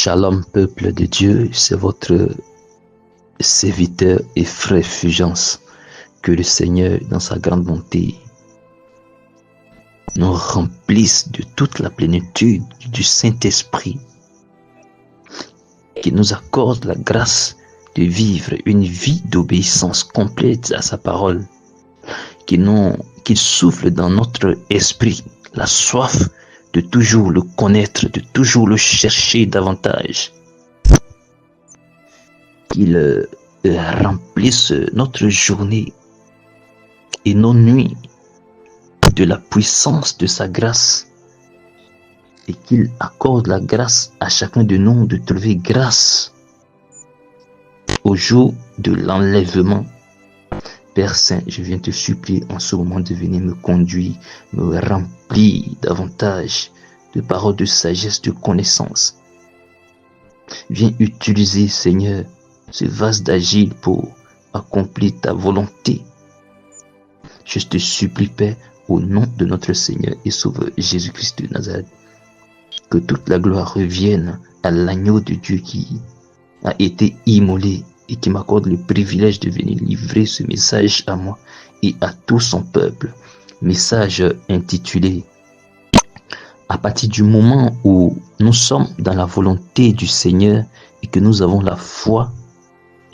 Shalom, peuple de Dieu, c'est votre serviteur et frère Fulgence. Que le Seigneur, dans sa grande bonté, nous remplisse de toute la plénitude du Saint-Esprit, qui nous accorde la grâce de vivre une vie d'obéissance complète à sa parole, qu'il souffle dans notre esprit la soif de toujours le connaître, de toujours le chercher davantage, qu'il remplisse notre journée et nos nuits de la puissance de sa grâce, et qu'il accorde la grâce à chacun de nous de trouver grâce au jour de l'enlèvement. Père Saint, je viens te supplier en ce moment de venir me conduire, me remplir davantage de paroles de sagesse, de connaissance. Viens utiliser, Seigneur, ce vase d'agile pour accomplir ta volonté. Je te supplie, Père, au nom de notre Seigneur et Sauveur Jésus-Christ de Nazareth, que toute la gloire revienne à l'agneau de Dieu qui a été immolé et qui m'accorde le privilège de venir livrer ce message à moi et à tout son peuple. Message intitulé « À partir du moment où nous sommes dans la volonté du Seigneur et que nous avons la foi,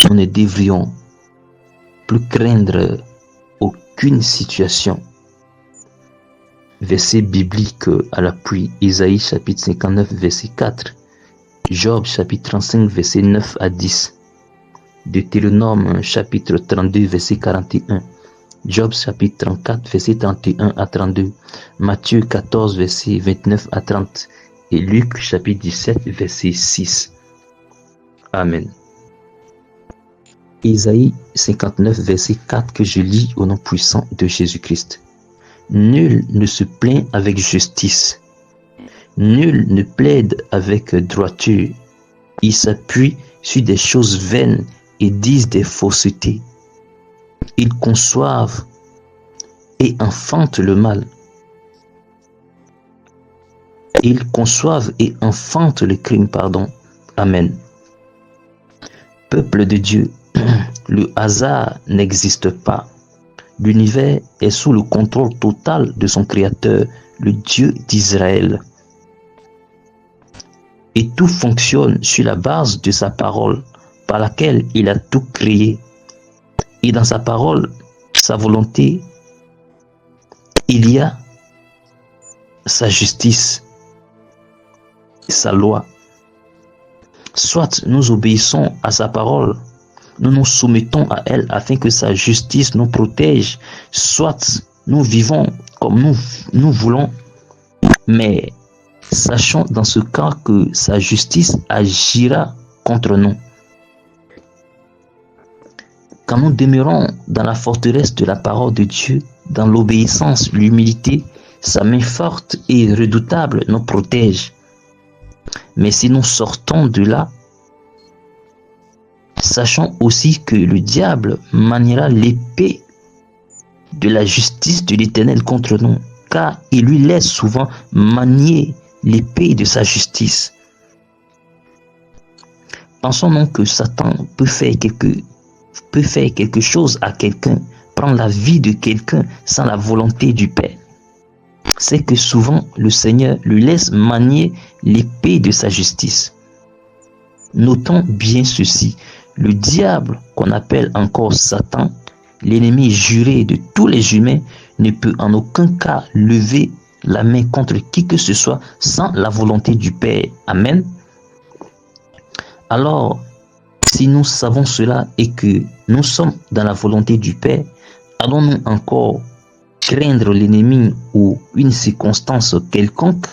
nous ne devrions plus craindre aucune situation. » Verset biblique à l'appui, Isaïe chapitre 59 verset 4, Job chapitre 35 verset 9 à 10, Deutéronome chapitre 32 verset 41, Job chapitre 34 verset 31 à 32, Matthieu 14 verset 29 à 30 et Luc chapitre 17 verset 6. Amen. Isaïe 59 verset 4 que je lis au nom puissant de Jésus-Christ. Nul ne se plaint avec justice. Nul ne plaide avec droiture. Ils s'appuient sur des choses vaines et disent des faussetés. Ils conçoivent et enfantent le mal. Ils conçoivent et enfantent le crime, Amen. Peuple de Dieu, le hasard n'existe pas. L'univers est sous le contrôle total de son Créateur, le Dieu d'Israël. Et tout fonctionne sur la base de sa parole, par laquelle il a tout créé. Et dans sa parole, sa volonté, il y a sa justice, sa loi. Soit nous obéissons à sa parole, nous nous soumettons à elle afin que sa justice nous protège, soit nous vivons comme nous voulons, mais sachons dans ce cas que sa justice agira contre nous. Quand nous demeurons dans la forteresse de la parole de Dieu, dans l'obéissance, l'humilité, sa main forte et redoutable nous protège. Mais si nous sortons de là, sachons aussi que le diable maniera l'épée de la justice de l'Éternel contre nous, car il lui laisse souvent manier l'épée de sa justice. Pensons donc que Satan peut faire quelque chose à quelqu'un, prendre la vie de quelqu'un sans la volonté du Père. C'est que souvent le Seigneur lui laisse manier l'épée de sa justice. Notons bien ceci. Le diable, qu'on appelle encore Satan, l'ennemi juré de tous les humains, ne peut en aucun cas lever la main contre qui que ce soit sans la volonté du Père. Amen. Alors, si nous savons cela et que nous sommes dans la volonté du Père, allons-nous encore craindre l'ennemi ou une circonstance quelconque?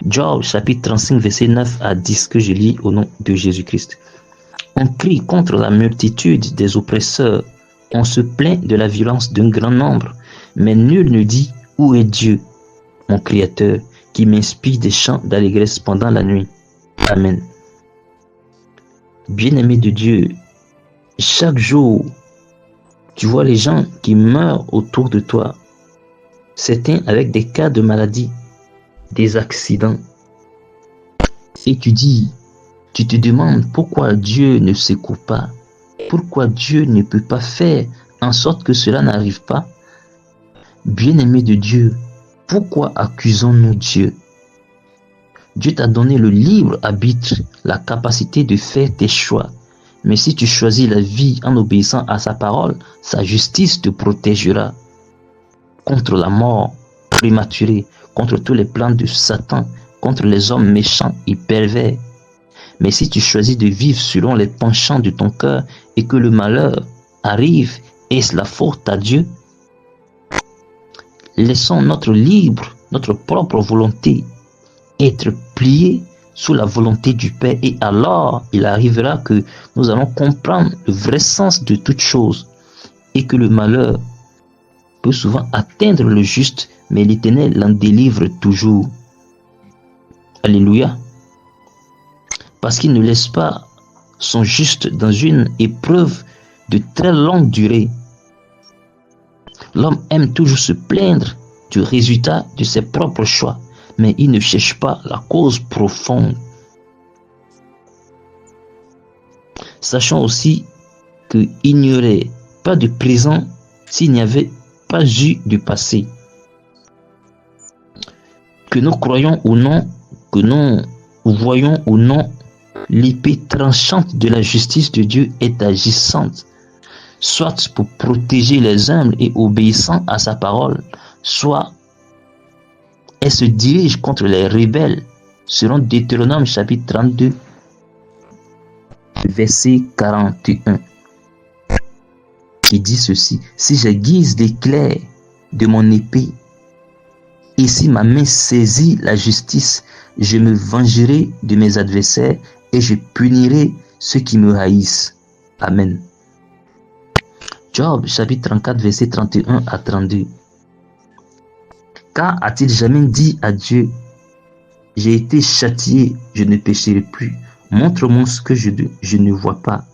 Job chapitre 35 verset 9 à 10 que je lis au nom de Jésus-Christ. On crie contre la multitude des oppresseurs, on se plaint de la violence d'un grand nombre, mais nul ne dit où est Dieu, mon Créateur, qui m'inspire des chants d'allégresse pendant la nuit. Amen. Bien-aimé de Dieu, chaque jour, tu vois les gens qui meurent autour de toi, certains avec des cas de maladie, des accidents, Et tu te demandes pourquoi Dieu ne secoue pas, pourquoi Dieu ne peut pas faire en sorte que cela n'arrive pas. Bien-aimé de Dieu, pourquoi accusons-nous Dieu? Dieu t'a donné le libre arbitre, la capacité de faire tes choix. Mais si tu choisis la vie en obéissant à sa parole, sa justice te protégera contre la mort prématurée, contre tous les plans de Satan, contre les hommes méchants et pervers. Mais si tu choisis de vivre selon les penchants de ton cœur et que le malheur arrive, est-ce la faute à Dieu? Laissons notre propre volonté être pliée sous la volonté du Père, et alors il arrivera que nous allons comprendre le vrai sens de toute chose et que le malheur peut souvent atteindre le juste, mais l'Éternel l'en délivre toujours. Alléluia. Parce qu'il ne laisse pas son juste dans une épreuve de très longue durée. L'homme aime toujours se plaindre du résultat de ses propres choix, mais il ne cherche pas la cause profonde. Sachons aussi qu'il n'y aurait pas de présent s'il n'y avait pas eu de passé. Que nous croyons ou non, que nous voyons ou non, l'épée tranchante de la justice de Dieu est agissante, soit pour protéger les humbles et obéissant à sa parole, soit elle se dirige contre les rebelles, selon Deutéronome chapitre 32, verset 41, qui dit ceci: si j'aiguise l'éclair de mon épée, et si ma main saisit la justice, je me vengerai de mes adversaires et je punirai ceux qui me haïssent. Amen. Job chapitre 34, verset 31 à 32. Car a-t-il jamais dit à Dieu: j'ai été châtié, je ne pécherai plus. Montre-moi ce que je ne vois pas.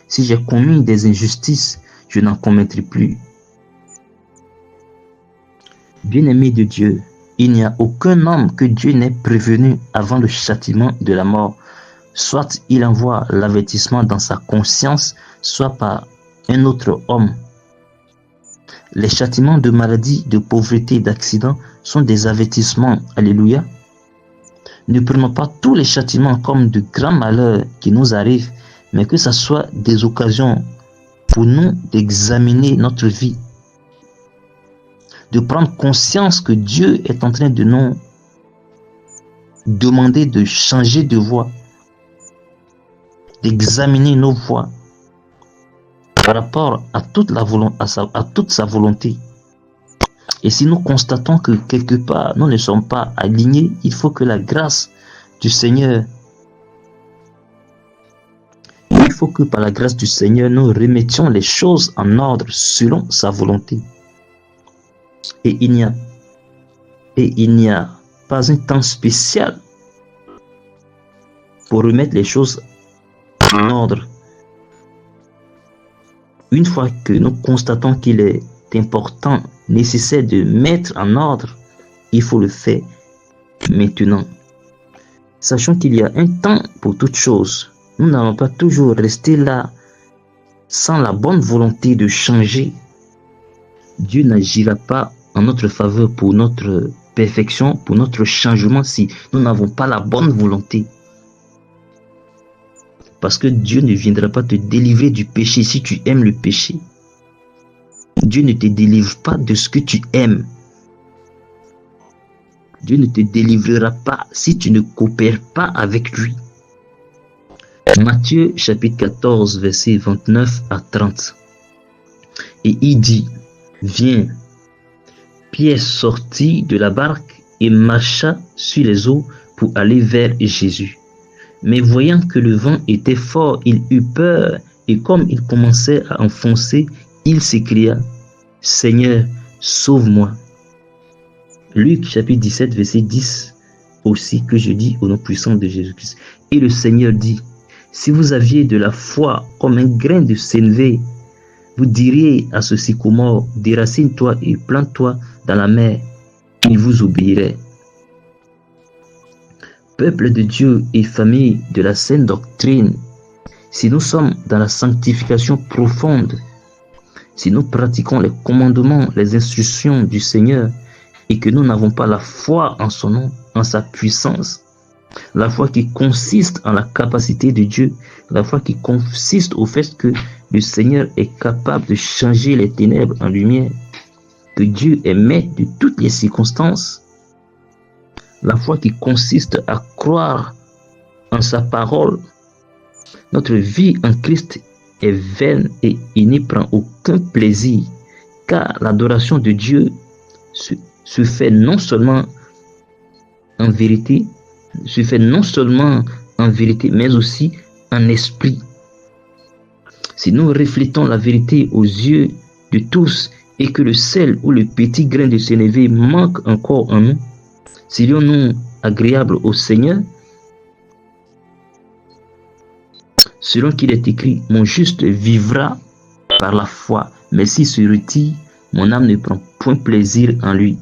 Si j'ai commis des injustices, je n'en commettrai plus. Bien-aimé de Dieu, il n'y a aucun homme que Dieu n'ait prévenu avant le châtiment de la mort. Soit il envoie l'avertissement dans sa conscience, soit par un autre homme. Les châtiments de maladie, de pauvreté, d'accident sont des avertissements. Alléluia. Ne prenons pas tous les châtiments comme de grands malheurs qui nous arrivent, mais que ce soit des occasions pour nous d'examiner notre vie, de prendre conscience que Dieu est en train de nous demander de changer de voie, d'examiner nos voies par rapport à toute sa volonté. Et si nous constatons que quelque part nous ne sommes pas alignés, il faut que la grâce du Seigneur, par la grâce du Seigneur, nous remettions les choses en ordre selon sa volonté. Et il n'y a pas un temps spécial pour remettre les choses en ordre. Une fois que nous constatons qu'il est important, nécessaire de mettre en ordre, il faut le faire maintenant. Sachant qu'il y a un temps pour toute chose. Nous n'allons pas toujours rester là sans la bonne volonté de changer. Dieu n'agira pas en notre faveur pour notre perfection, pour notre changement, si nous n'avons pas la bonne volonté. Parce que Dieu ne viendra pas te délivrer du péché si tu aimes le péché. Dieu ne te délivre pas de ce que tu aimes. Dieu ne te délivrera pas si tu ne coopères pas avec lui. Matthieu chapitre 14, verset 29 à 30. Et il dit: viens. Pierre sortit de la barque et marcha sur les eaux pour aller vers Jésus. Mais voyant que le vent était fort, il eut peur, et comme il commençait à enfoncer, il s'écria: Seigneur, sauve-moi. Luc chapitre 17, verset 10 aussi, que je dis au nom puissant de Jésus-Christ. Et le Seigneur dit: si vous aviez de la foi comme un grain de sénévé, vous diriez à ce sycomore: déracine-toi et plante-toi dans la mer, il vous obéirait. peuple de Dieu et famille de la saine doctrine, si nous sommes dans la sanctification profonde, si nous pratiquons les commandements, les instructions du Seigneur et que nous n'avons pas la foi en son nom, en sa puissance, la foi qui consiste en la capacité de Dieu, la foi qui consiste au fait que le Seigneur est capable de changer les ténèbres en lumière, que Dieu est maître de toutes les circonstances, la foi qui consiste à croire en sa parole. Notre vie en Christ est vaine et il n'y prend aucun plaisir, car l'adoration de Dieu se fait non seulement en vérité, mais aussi en esprit. Si nous reflétons la vérité aux yeux de tous et que le sel ou le petit grain de sénévé manque encore en nous, serions-nous agréables au Seigneur? Selon qu'il est écrit, mon juste vivra par la foi, mais s'il se retire, mon âme ne prend point plaisir en lui.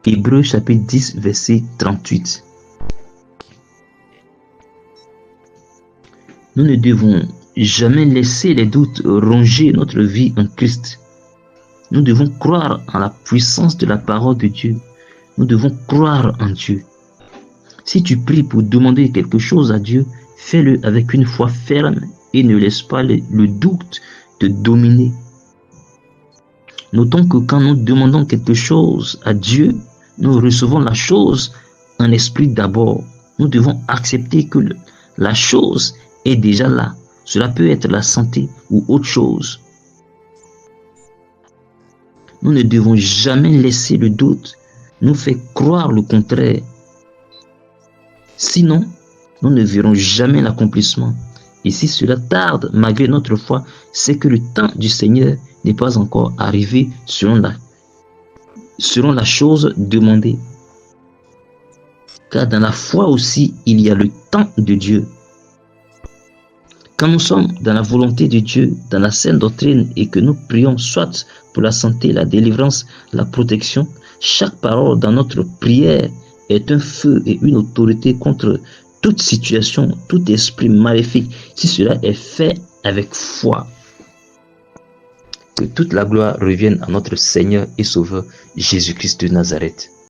Hébreux chapitre 10, verset 38. Nous ne devons jamais laisser les doutes ronger notre vie en Christ. Nous devons croire en la puissance de la parole de Dieu. Nous devons croire en Dieu. Si tu pries pour demander quelque chose à Dieu, fais-le avec une foi ferme et ne laisse pas le doute te dominer. Notons que quand nous demandons quelque chose à Dieu, nous recevons la chose en esprit d'abord. Nous devons accepter que la chose est déjà là. Cela peut être la santé ou autre chose. Nous ne devons jamais laisser le doute nous faire croire le contraire. Sinon, nous ne verrons jamais l'accomplissement. Et si cela tarde malgré notre foi, c'est que le temps du Seigneur n'est pas encore arrivé selon la chose demandée. Car dans la foi aussi, il y a le temps de Dieu. Quand nous sommes dans la volonté de Dieu, dans la saine doctrine et que nous prions soit pour la santé, la délivrance, la protection, chaque parole dans notre prière est un feu et une autorité contre toute situation, tout esprit maléfique, si cela est fait avec foi. Que toute la gloire revienne à notre Seigneur et Sauveur Jésus-Christ de Nazareth.